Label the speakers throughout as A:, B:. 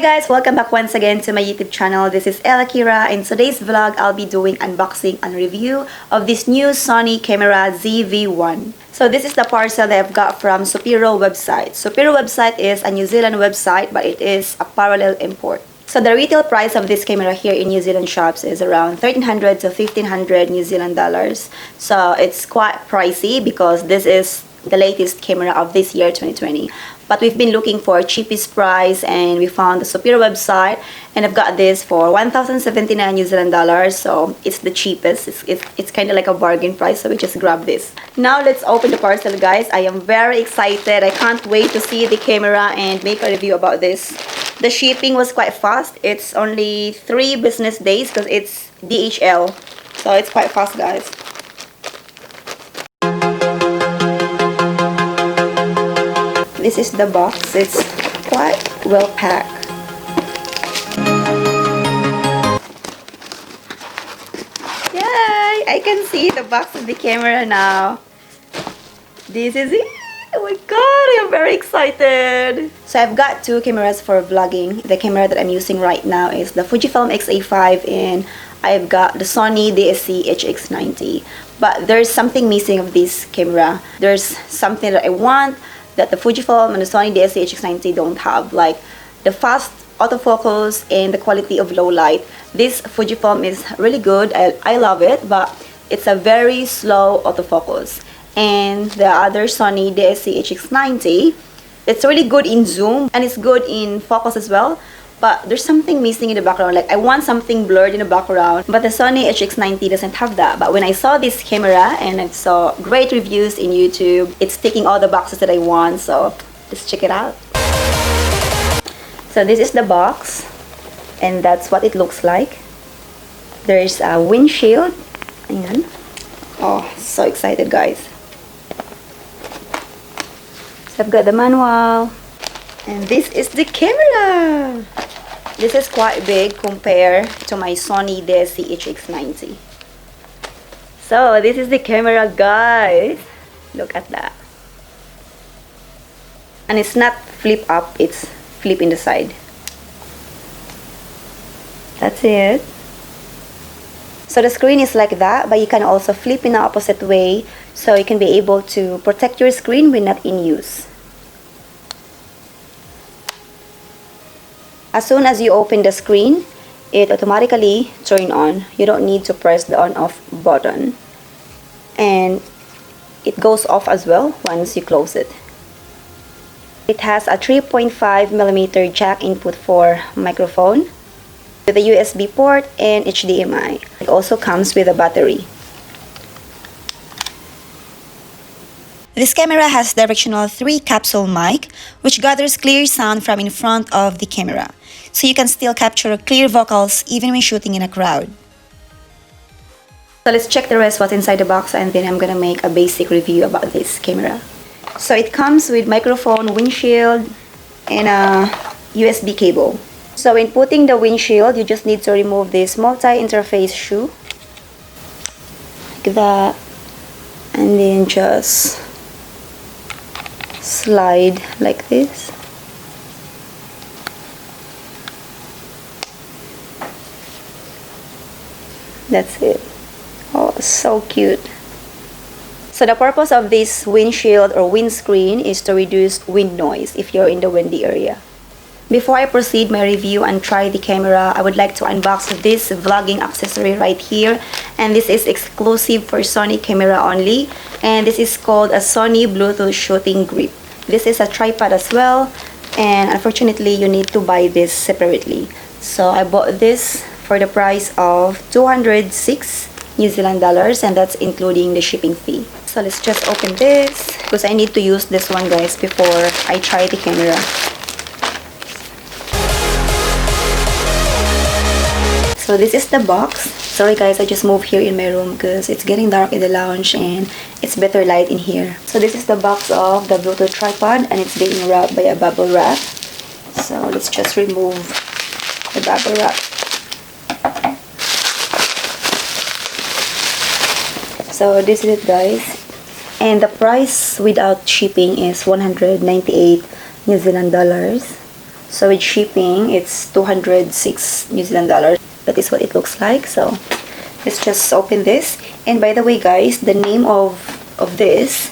A: Hi guys! Welcome back once again to my YouTube channel. This is Akira. In today's vlog, I'll be doing unboxing and review of this new Sony camera ZV-1. So this is the parcel that I've got from Supiro website. Supiro website is a New Zealand website, but it is a parallel import. So the retail price of this camera here in New Zealand shops is around 1,300 to 1,500 New Zealand dollars. So it's quite pricey because this is the latest camera of this year 2020. But we've been looking for cheapest price and we found the Supiro website, and I've got this for 1,079 New Zealand dollars. So it's the cheapest. It's kind of like a bargain price, so we just grabbed this. Now let's open the parcel, guys. I am very excited. I can't wait to see the camera and make a review about this. The shipping was quite fast. It's only 3 business days because it's DHL. So it's quite fast, guys. This is the box. It's quite well packed. Yay! I can see the box of the camera now. This is it. Oh my god, I'm very excited. So I've got 2 cameras for vlogging. The camera that I'm using right now is the Fujifilm X-A5 and I've got the Sony DSC-HX90. But there's something missing of this camera. There's something that I want that the Fujifilm and the Sony DSC-HX90 don't have, like the fast autofocus and the quality of low light. This Fujifilm is really good. I love it, but it's a very slow autofocus. And the other Sony DSC-HX90, it's really good in zoom and it's good in focus as well. But there's something missing in the background. Like I want something blurred in the background, but the Sony HX90 doesn't have that. But when I saw this camera and I saw great reviews in YouTube, it's ticking all the boxes that I want. So let's check it out. So this is the box, and that's what it looks like. There's a windshield. Ayan. Oh, so excited, guys. So I've got the manual, and this is the camera. This is quite big compared to my Sony DSC-HX90. So this is the camera, guys. Look at that. And it's not flip up, it's flip in the side. That's it. So the screen is like that, but you can also flip in the opposite way, so you can be able to protect your screen when not in use. As soon as you open the screen, it automatically turns on. You don't need to press the on-off button. And it goes off as well once you close it. It has a 3.5mm jack input for microphone with a USB port and HDMI. It also comes with a battery. This camera has directional 3 capsule mic, which gathers clear sound from in front of the camera, so you can still capture clear vocals even when shooting in a crowd. So let's check the rest what's inside the box, and then I'm gonna make a basic review about this camera. So it comes with microphone, windshield, and a USB cable. So in putting the windshield, you just need to remove this multi-interface shoe, like that, and then just slide like this. That's it. Oh, so cute. So the purpose of this windshield or windscreen is to reduce wind noise if you're in the windy area. Before I proceed my review and try the camera, I would like to unbox this vlogging accessory right here. And this is exclusive for Sony camera only. And this is called a Sony Bluetooth shooting grip. This is a tripod as well. And unfortunately, you need to buy this separately. So I bought this for the price of 206 New Zealand dollars, and that's including the shipping fee. So let's just open this because I need to use this one, guys, before I try the camera. So this is the box. Sorry guys, I just moved here in my room because it's getting dark in the lounge and it's better light in here. So this is the box of the Bluetooth tripod, and it's being wrapped by a bubble wrap. So let's just remove the bubble wrap. So this is it, guys. And the price without shipping is 198 New Zealand dollars. So with shipping, it's 206 New Zealand dollars. That is what it looks like. So let's just open this. And by the way, guys, the name of this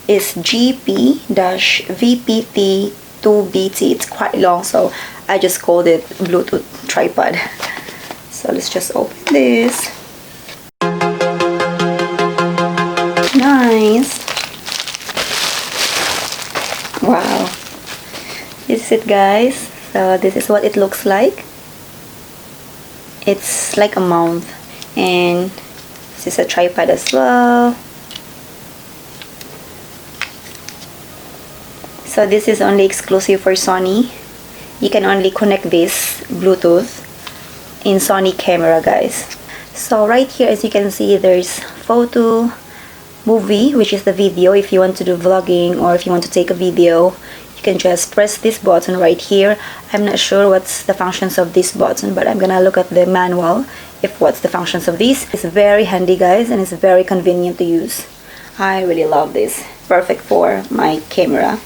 A: is GP-VPT2BT. It's quite long, so I just called it Bluetooth tripod. So let's just open this. Nice. Wow. This is it, guys. So this is what it looks like. It's like a mount, and this is a tripod as well. So this is only exclusive for Sony. You can only connect this Bluetooth in Sony camera, guys. So right here, as you can see, there's photo, movie, which is the video. If you want to do vlogging or if you want to take a video, you can just press this button right here. I'm not sure what's the functions of this button, but I'm gonna look at the manual if what's the functions of this. It's very handy, guys, and it's very convenient to use. I really love this. Perfect for my camera.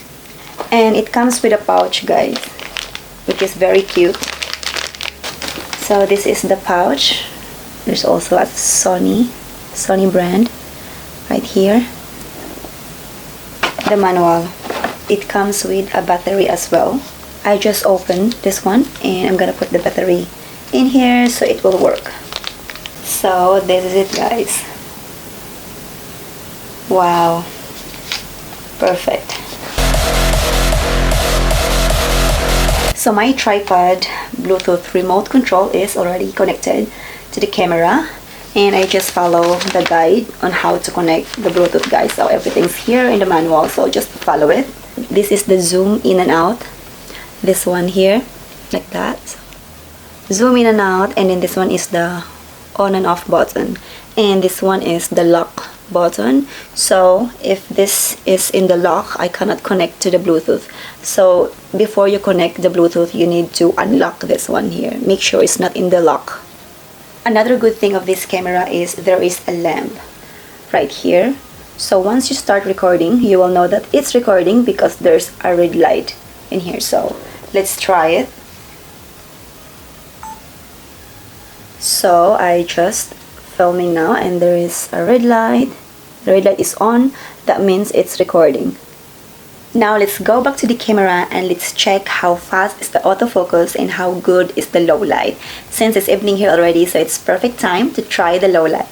A: And it comes with a pouch, guys, which is very cute. So this is the pouch. There's also a Sony brand right here. The manual. It comes with a battery as well. I just opened this one and I'm gonna put the battery in here so it will work. So this is it, guys. Wow. Perfect. So my tripod Bluetooth remote control is already connected to the camera, and I just follow the guide on how to connect the Bluetooth, guys. So everything's here in the manual, so just follow it. This is the zoom in and out. This one here, like that. Zoom in and out, and then this one is the on and off button, and this one is the lock button. So if this is in the lock, I cannot connect to the Bluetooth. So before you connect the Bluetooth, you need to unlock this one here. Make sure it's not in the lock. Another good thing of this camera is there is a lamp right here. So once you start recording, you will know that it's recording because there's a red light in here. So let's try it. So I just filming now, and there is a red light. The red light is on. That means it's recording. Now let's go back to the camera and let's check how fast is the autofocus and how good is the low light. Since it's evening here already, so it's perfect time to try the low light.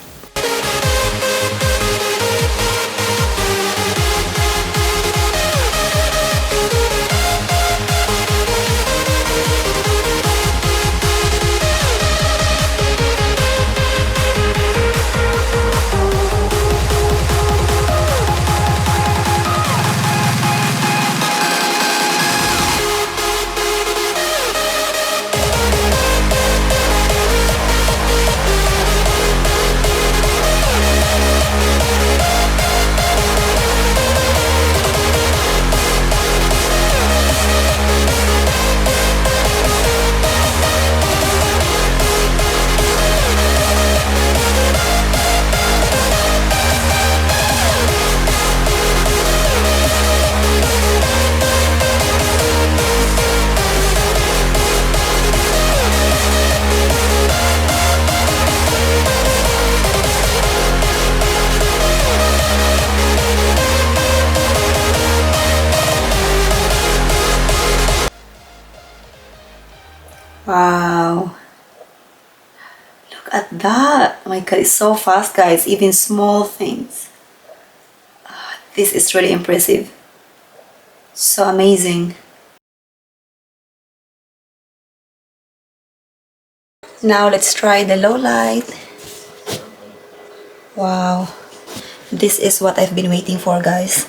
A: Wow, look at that. Oh my god, it's so fast, guys. Even small things. This is really impressive. So amazing. Now let's try the low light. Wow, this is what I've been waiting for, guys.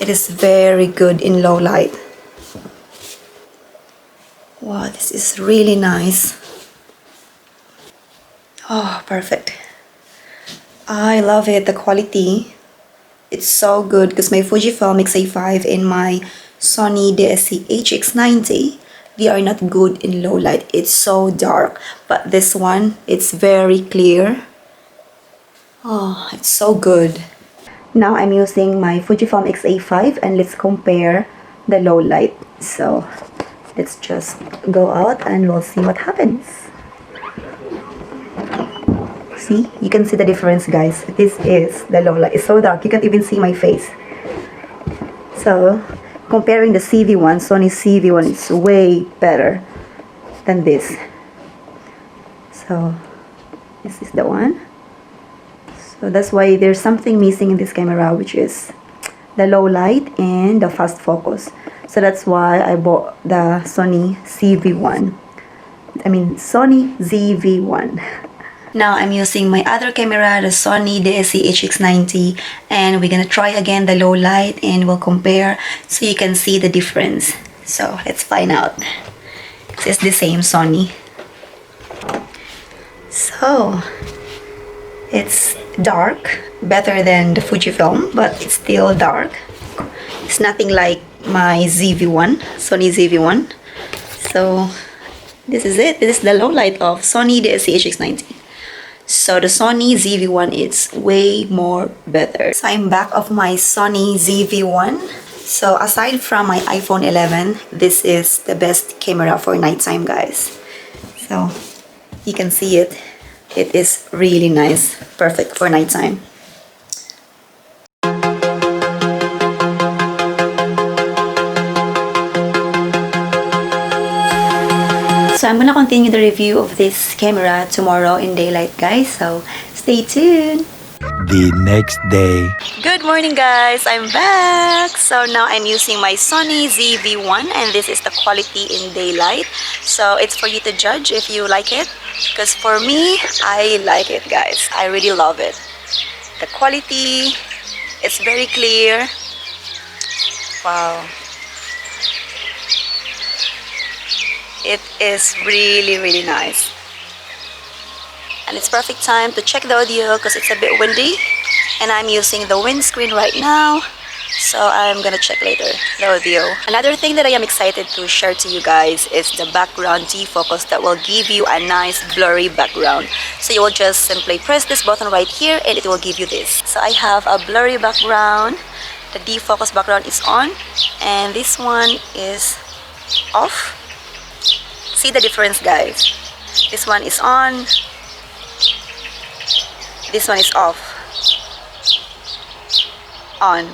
A: It is very good in low light. Wow, this is really nice. Oh, perfect. I love it, the quality. It's so good because my Fujifilm X-A5 and my Sony DSC HX90, they are not good in low light. It's so dark. But this one, it's very clear. Oh, it's so good. Now I'm using my Fujifilm X-A5 and let's compare the low light. So Let's just go out and we'll see what happens. See, you can see the difference, guys. This is the low light. It's so dark, you can't even see my face. So comparing the ZV-1, Sony ZV-1 is way better than this. So this is the one. So that's why there's something missing in this camera, which is the low light and the fast focus. So that's why I bought the Sony ZV-1. Sony ZV-1. Now I'm using my other camera, the Sony DSC-HX90, and we're gonna try again the low light and we'll compare so you can see the difference. So let's find out. It's the same Sony. So it's dark, better than the Fujifilm, but it's still dark. It's nothing like my ZV-1, Sony ZV-1. So this is it. This is the low light of Sony DSC-HX90. So the Sony ZV-1 is way more better. So I'm back of my Sony ZV-1. So aside from my iPhone 11, this is the best camera for nighttime, guys. So you can see it. It is really nice. Perfect for nighttime. So I'm gonna continue the review of this camera tomorrow in daylight, guys. So stay tuned.
B: The next day.
A: Good morning, guys. I'm back. So now I'm using my Sony ZV-1 and this is the quality in daylight. So it's for you to judge if you like it. Because for me, I like it, guys. I really love it. The quality, it's very clear. Wow. It is really, really nice. And it's perfect time to check the audio because it's a bit windy. And I'm using the windscreen right now. So I'm gonna check later the audio. Another thing that I am excited to share to you guys is the background defocus that will give you a nice blurry background. So you will just simply press this button right here and it will give you this. So I have a blurry background. The defocus background is on and this one is off. See the difference, guys. This one is on. This one is off. On.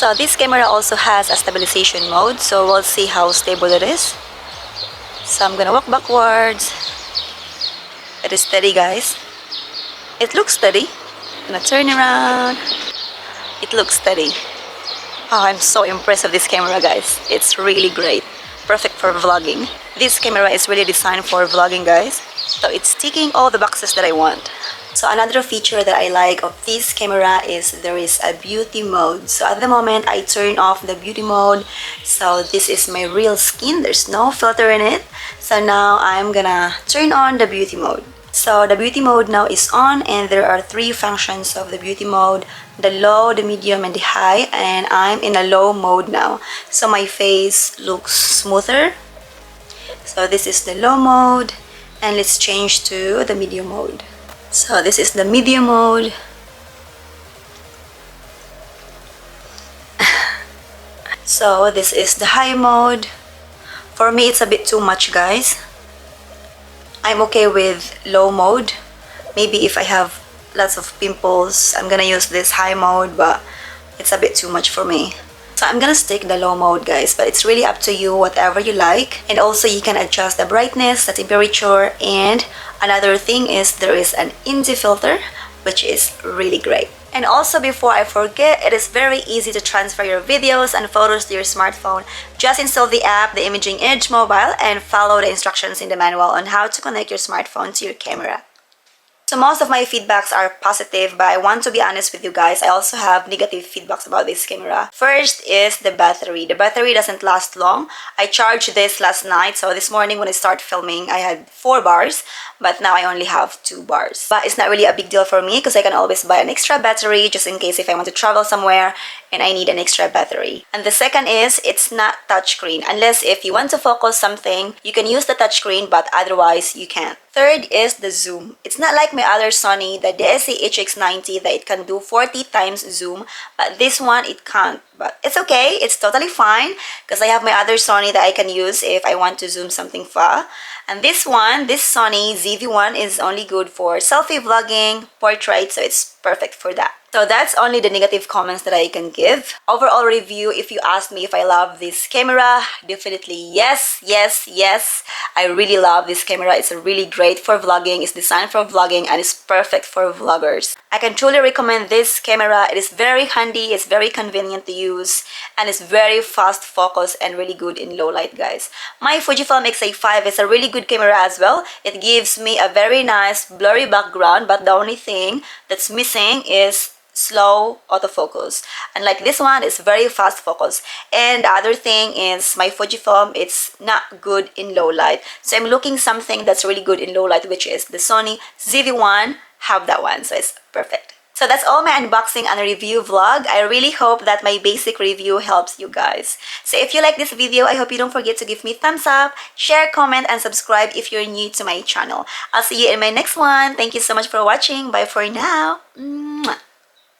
A: So this camera also has a stabilization mode, so we'll see how stable it is. So I'm gonna walk backwards. It is steady, guys. It looks steady. I'm gonna turn around. It looks steady. Oh, I'm so impressed with this camera, guys. It's really great. Perfect for vlogging. This camera is really designed for vlogging, guys. So it's ticking all the boxes that I want. So another feature that I like of this camera is there is a beauty mode. So at the moment, I turn off the beauty mode. So this is my real skin. There's no filter in it. So now I'm gonna turn on the beauty mode. So the beauty mode now is on and there are 3 functions of the beauty mode. The low, the medium, and the high. And I'm in a low mode now. So my face looks smoother. So this is the low mode. And let's change to the medium mode. So this is the medium mode. So this is the high mode. For me, it's a bit too much, guys. I'm okay with low mode. Maybe if I have lots of pimples, I'm gonna use this high mode, but it's a bit too much for me. So I'm gonna stick the low mode, guys, but it's really up to you, whatever you like. And also you can adjust the brightness, the temperature, and another thing is there is an ND filter, which is really great. And also, before I forget, it is very easy to transfer your videos and photos to your smartphone. Just install the app, the Imaging Edge Mobile, and follow the instructions in the manual on how to connect your smartphone to your camera. So most of my feedbacks are positive, but I want to be honest with you guys, I also have negative feedbacks about this camera. First is the battery. The battery doesn't last long. I charged this last night, so this morning when I start filming, I had 4 bars, but now I only have 2 bars. But it's not really a big deal for me because I can always buy an extra battery just in case if I want to travel somewhere and I need an extra battery. And the second is, it's not touchscreen. Unless if you want to focus something, you can use the touchscreen, but otherwise you can't. Third is the zoom. It's not like my other Sony, the DSC-HX90, that it can do 40 times zoom, but this one it can't. But it's okay, it's totally fine because I have my other Sony that I can use if I want to zoom something far. And this one, this Sony ZV-1 is only good for selfie vlogging, portrait, so it's perfect for that. So that's only the negative comments that I can give. Overall review, if you ask me if I love this camera, definitely yes, yes, yes. I really love this camera. It's really great for vlogging. It's designed for vlogging and it's perfect for vloggers. I can truly recommend this camera. It is very handy, it's very convenient to use, and it's very fast focus and really good in low light, guys. My Fujifilm X-A5 is a really good camera as well. It gives me a very nice blurry background, but the only thing that's missing is slow autofocus. Unlike this one, it's very fast focus. And the other thing is my Fujifilm, it's not good in low light. So I'm looking something that's really good in low light, which is the Sony ZV-1. Have that one, so it's perfect. So that's all my unboxing and review vlog. I really hope that my basic review helps you guys. So if you like this video, I hope you don't forget to give me thumbs up, share, comment, and subscribe if you're new to my channel. I'll see you in my next one. Thank you so much for watching. Bye for now.